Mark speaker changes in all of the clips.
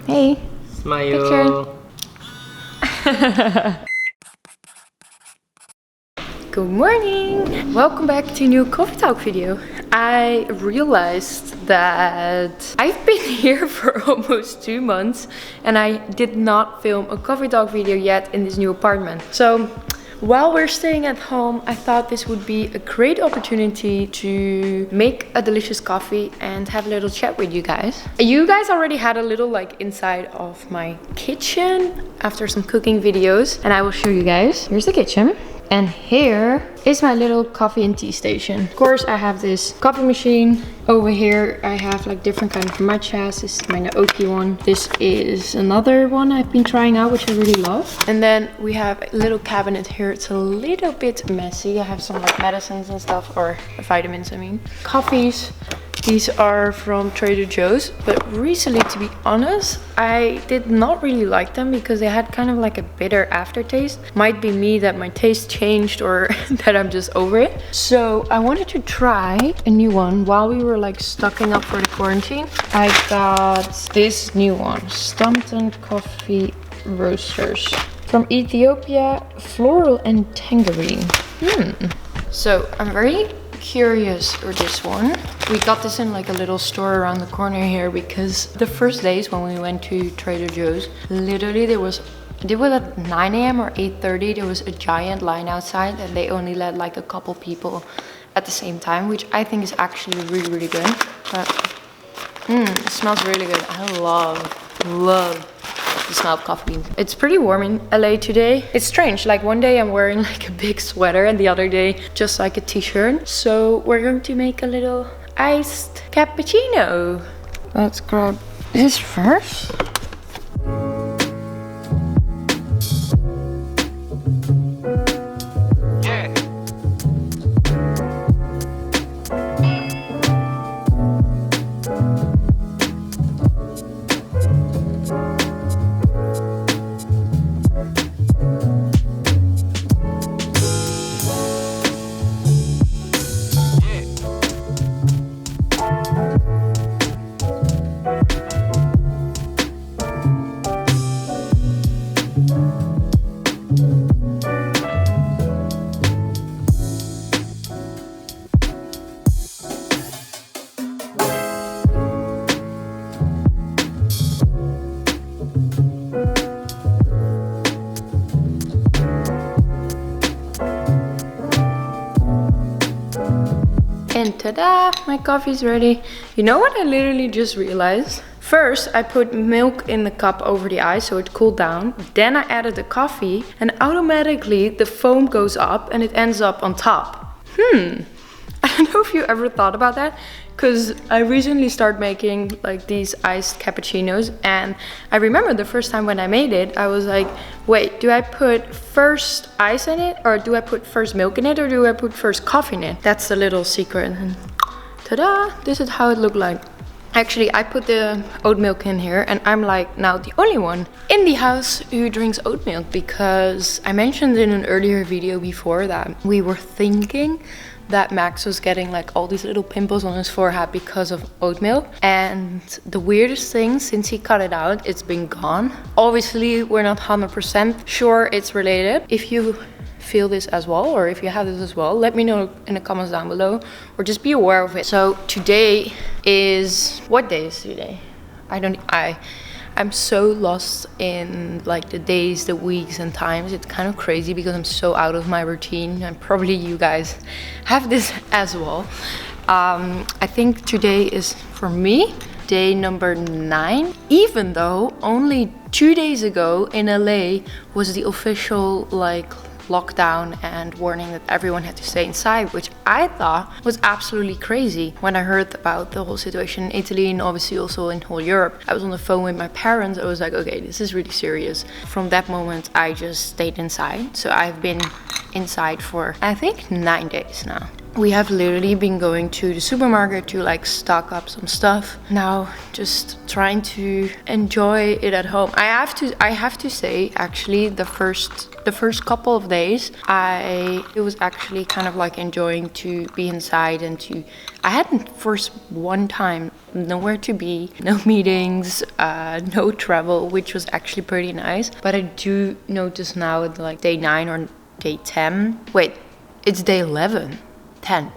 Speaker 1: Hey.
Speaker 2: Smile.
Speaker 1: Good morning. Welcome back to a new coffee talk video. I realized that I've been here for almost 2 months and I did not film a coffee talk video yet in this new apartment. So while we're staying at home, I thought this would be a great opportunity to make a delicious coffee and have a little chat with you guys. You guys already had a little like inside of my kitchen after some cooking videos, and I will show you guys. Here's the kitchen. And here is my little coffee and tea station. Of course, I have this coffee machine. Over here, I have like different kind of matchas. This is my Naoki one. This is another one I've been trying out, which I really love. And then we have a little cabinet here. It's a little bit messy. I have some like medicines and stuff, or vitamins, I mean. Coffees. These are from Trader Joe's, but recently, to be honest, I did not really like them because they had kind of like a bitter aftertaste. Might be me that my taste changed or that I'm just over it. So I wanted to try a new one while we were like stocking up for the quarantine. I got this new one, Stampton Coffee Roasters from Ethiopia, floral and tangerine. So I'm very curious for this one. We got this in like a little store around the corner here because the first days when we went to Trader Joe's, literally it was at 9 a.m. or 8:30. There was a giant line outside and they only let like a couple people at the same time, which I think is actually really good. But it smells really good. I love the smell of coffee beans. It's pretty warm in LA today. It's strange, like one day I'm wearing like a big sweater and the other day just like a t-shirt. So we're going to make a little iced cappuccino. Let's grab this first. And ta-da, my coffee's ready. You know what I literally just realized? First, I put milk in the cup over the ice so it cooled down. Then I added the coffee and automatically the foam goes up and it ends up on top. I don't know if you ever thought about that, because I recently started making like these iced cappuccinos, and I remember the first time when I made it, I was like, wait, do I put first ice in it, or do I put first milk in it, or do I put first coffee in it? That's the little secret. And ta-da, this is how it looked like. Actually, I put the oat milk in here and I'm like now the only one in the house who drinks oat milk, because I mentioned in an earlier video before that we were thinking that Max was getting like all these little pimples on his forehead because of oat milk. And the weirdest thing, since he cut it out, it's been gone. Obviously, we're not 100% sure it's related. If you feel this as well, or if you have this as well, let me know in the comments down below, or just be aware of it. So today is, what day is today? I'm so lost in like the days, the weeks and times. It's kind of crazy because I'm so out of my routine, and probably you guys have this as well. I think today is, for me, day number 9, even though only 2 days ago in LA was the official like lockdown and warning that everyone had to stay inside, which I thought was absolutely crazy. When I heard about the whole situation in Italy and obviously also in whole Europe, I was on the phone with my parents. I was like, okay, this is really serious. From that moment, I just stayed inside. So I've been inside for, I think, 9 days now. We have literally been going to the supermarket to like stock up some stuff. Now just trying to enjoy it at home. I have to say actually the first couple of days it was actually kind of like enjoying to be inside and I hadn't first one time nowhere to be, no meetings, no travel, which was actually pretty nice. But I do notice now at like day 9 or day 10. Wait, it's day 11. 10.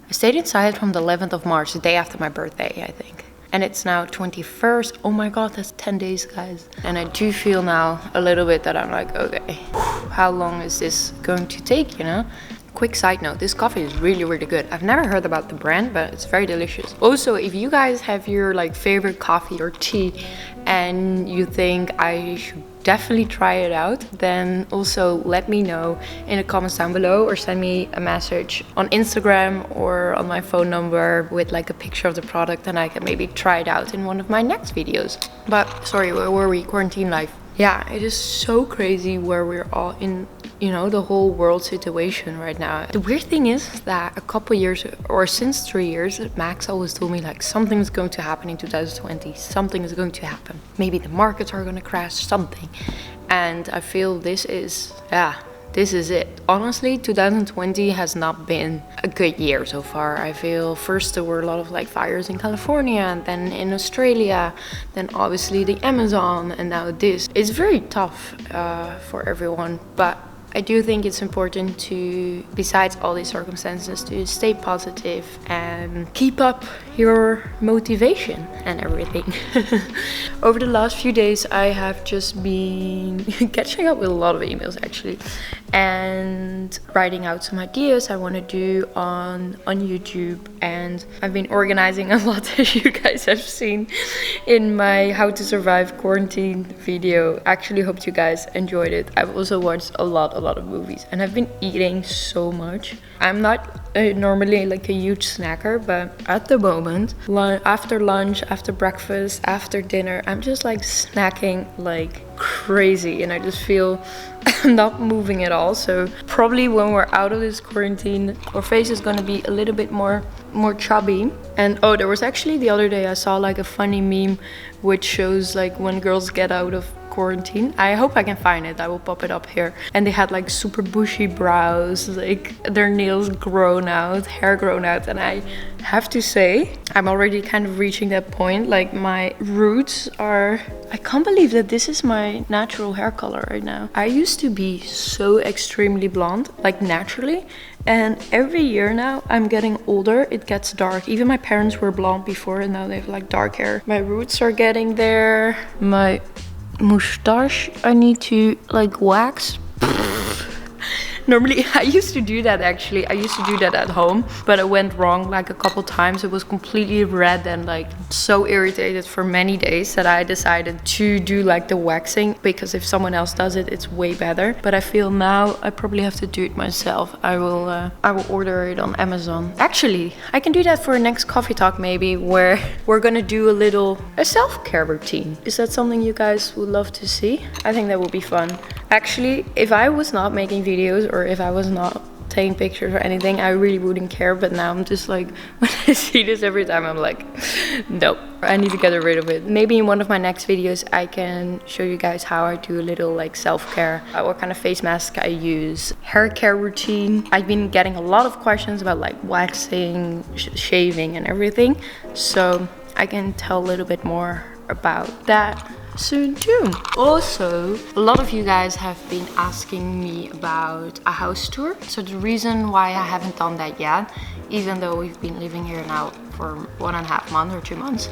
Speaker 1: I stayed inside from the 11th of March, the day after my birthday, I think. And it's now 21st. Oh my god, that's 10 days, guys. And I do feel now a little bit that I'm like, okay, how long is this going to take, you know? Quick side note, this coffee is really, really good. I've never heard about the brand, but it's very delicious. Also, if you guys have your like favorite coffee or tea and you think I should definitely try it out, then also let me know in the comments down below or send me a message on Instagram or on my phone number with like a picture of the product and I can maybe try it out in one of my next videos. But sorry, where were we? Quarantine life. Yeah, it is so crazy where we're all in, you know, the whole world situation right now. The weird thing is that a couple years or since 3 years, Max always told me like something's going to happen in 2020. Something is going to happen. Maybe the markets are going to crash, something. And I feel this is it. Honestly, 2020 has not been a good year so far. I feel first there were a lot of like fires in California and then in Australia, then obviously the Amazon and now this. It's very tough for everyone, but I do think it's important to, besides all these circumstances, to stay positive and keep up your motivation and everything. Over the last few days, I have just been catching up with a lot of emails actually and writing out some ideas I want to do on YouTube, and I've been organizing a lot as you guys have seen in my how to survive quarantine video. Actually hope you guys enjoyed it. I've also watched a lot of movies and I've been eating so much. I'm not normally like a huge snacker, but at the moment, after lunch, after breakfast, after dinner, I'm just like snacking like crazy and I just feel not moving at all. So probably when we're out of this quarantine, our face is gonna be a little bit more chubby. And oh, there was actually the other day I saw like a funny meme which shows like when girls get out of quarantine. I hope I can find it. I will pop it up here. And they had like super bushy brows, like their nails grown out, hair grown out. And I have to say, I'm already kind of reaching that point. Like my roots are, I can't believe that this is my natural hair color right now. I used to be so extremely blonde, like naturally. And every year now I'm getting older, it gets dark. Even my parents were blonde before and now they have like dark hair. My roots are getting there. My mustache I need to like wax. Normally I used to do that actually. I used to do that at home, but it went wrong like a couple times. It was completely red and like so irritated for many days that I decided to do like the waxing, because if someone else does it, it's way better. But I feel now I probably have to do it myself. I will order it on Amazon. Actually, I can do that for a next coffee talk maybe, where we're gonna do a self-care routine. Is that something you guys would love to see? I think that would be fun. Actually, if I was not making videos or if I was not taking pictures or anything, I really wouldn't care. But now I'm just like, when I see this every time, I'm like, nope, I need to get rid of it. Maybe in one of my next videos, I can show you guys how I do a little like self-care, what kind of face mask I use, hair care routine. I've been getting a lot of questions about like waxing, shaving and everything. So I can tell a little bit more about that soon too. Also, a lot of you guys have been asking me about a house tour. So the reason why I haven't done that yet, even though we've been living here now for 1.5 months or 2 months,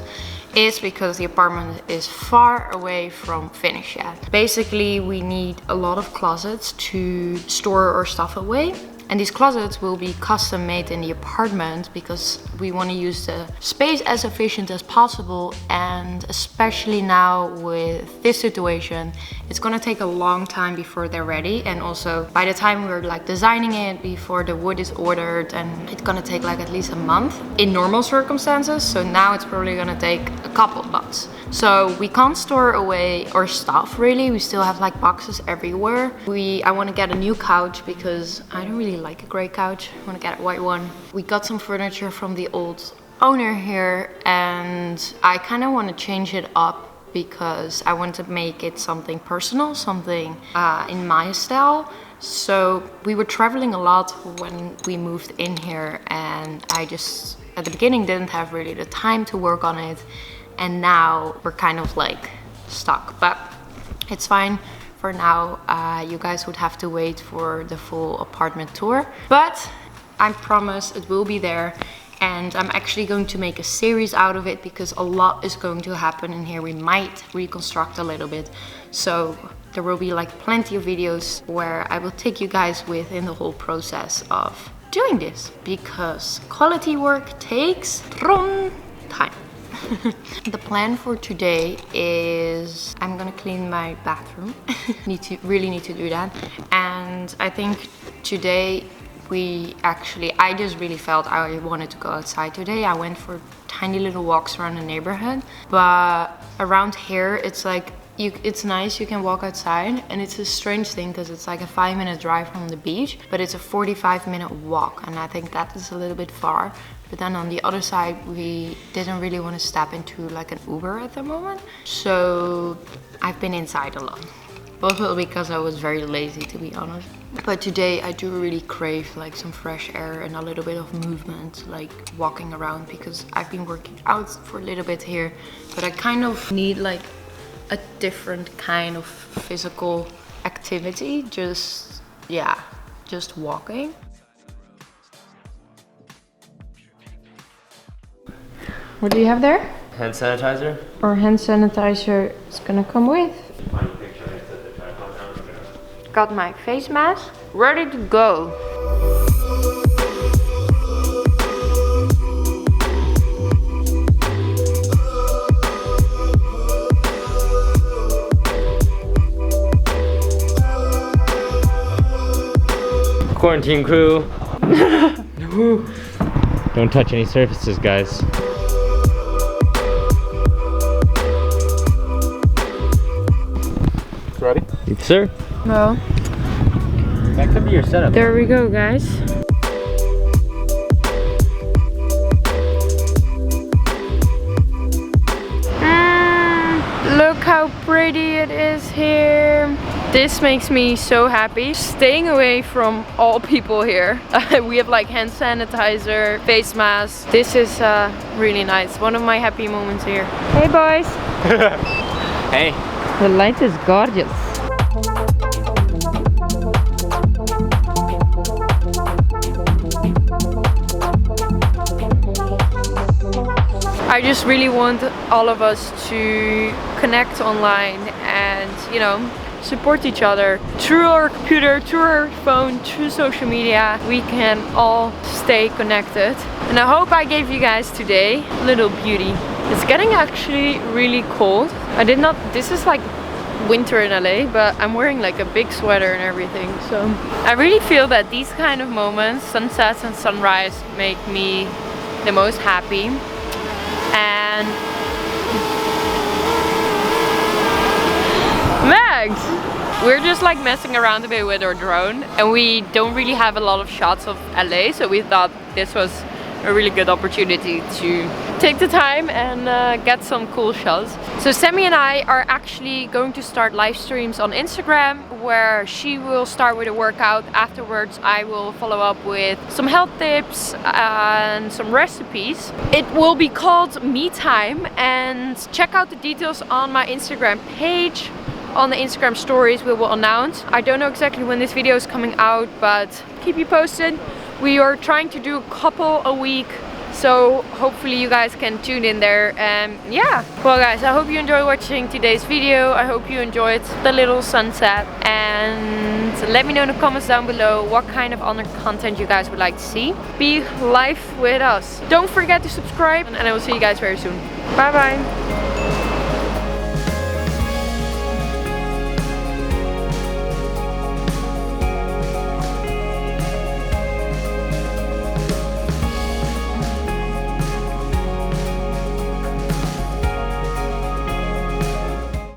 Speaker 1: is because the apartment is far away from finished yet. Basically, we need a lot of closets to store our stuff away. And these closets will be custom made in the apartment because we want to use the space as efficient as possible. And especially now with this situation, it's gonna take a long time before they're ready. And also by the time we're like designing it, before the wood is ordered, and it's gonna take like at least a month in normal circumstances. So now it's probably gonna take a couple months. So we can't store away our stuff really. We still have like boxes everywhere. I want to get a new couch because I don't really like a grey couch. I want to get a white one. We got some furniture from the old owner here, and I kind of want to change it up because I want to make it something personal, something in my style. So we were traveling a lot when we moved in here, and I just at the beginning didn't have really the time to work on it, and now we're kind of like stuck, but it's fine. For now, you guys would have to wait for the full apartment tour, but I promise it will be there. And I'm actually going to make a series out of it because a lot is going to happen in here. We might reconstruct a little bit. So there will be like plenty of videos where I will take you guys with in the whole process of doing this, because quality work takes time. The plan for today is I'm gonna clean my bathroom. Really need to do that. And I think today I just really felt I wanted to go outside today. I went for tiny little walks around the neighborhood, but around here it's like it's nice, you can walk outside, and it's a strange thing because it's like a 5-minute drive from the beach, but it's a 45-minute walk, and I think that is a little bit far. But then on the other side, we didn't really want to step into like an Uber at the moment, so I've been inside a lot. Also because I was very lazy, to be honest. But today I do really crave like some fresh air and a little bit of movement, like walking around, because I've been working out for a little bit here, but I kind of need like a different kind of physical activity. Just walking. What do you have there?
Speaker 2: Hand sanitizer.
Speaker 1: Or hand sanitizer is gonna come with. Got my face mask, ready to go.
Speaker 2: Quarantine crew. Don't touch any surfaces, guys.
Speaker 3: Ready?
Speaker 2: Yes, sir.
Speaker 1: Well,
Speaker 2: That could be your setup.
Speaker 1: there we go, guys. Look how pretty it is here. This makes me so happy. Staying away from all people here. We have like hand sanitizer, face mask. This is really nice. One of my happy moments here. Hey boys.
Speaker 2: Hey.
Speaker 1: The light is gorgeous. I just really want all of us to connect online and, you know, support each other through our computer, through our phone, through social media. We can all stay connected. And I hope I gave you guys today a little beauty. It's getting actually really cold. This is like winter in LA, but I'm wearing like a big sweater and everything. So I really feel that these kind of moments, sunsets and sunrise, make me the most happy. And Max! We're just like messing around a bit with our drone, and we don't really have a lot of shots of LA, so we thought this was a really good opportunity to take the time and get some cool shots. So Sammy and I are actually going to start live streams on Instagram, where she will start with a workout. Afterwards I will follow up with some health tips and some recipes. It will be called Me Time, and check out the details on my Instagram page. On the Instagram stories we will announce. I don't know exactly when this video is coming out, but keep you posted. We are trying to do a couple a week, so hopefully you guys can tune in there. And yeah, well guys, I hope you enjoyed watching today's video. I hope you enjoyed the little sunset, and let me know in the comments down below what kind of other content you guys would like to see. Be live with us. Don't forget to subscribe, and I will see you guys very soon. Bye bye.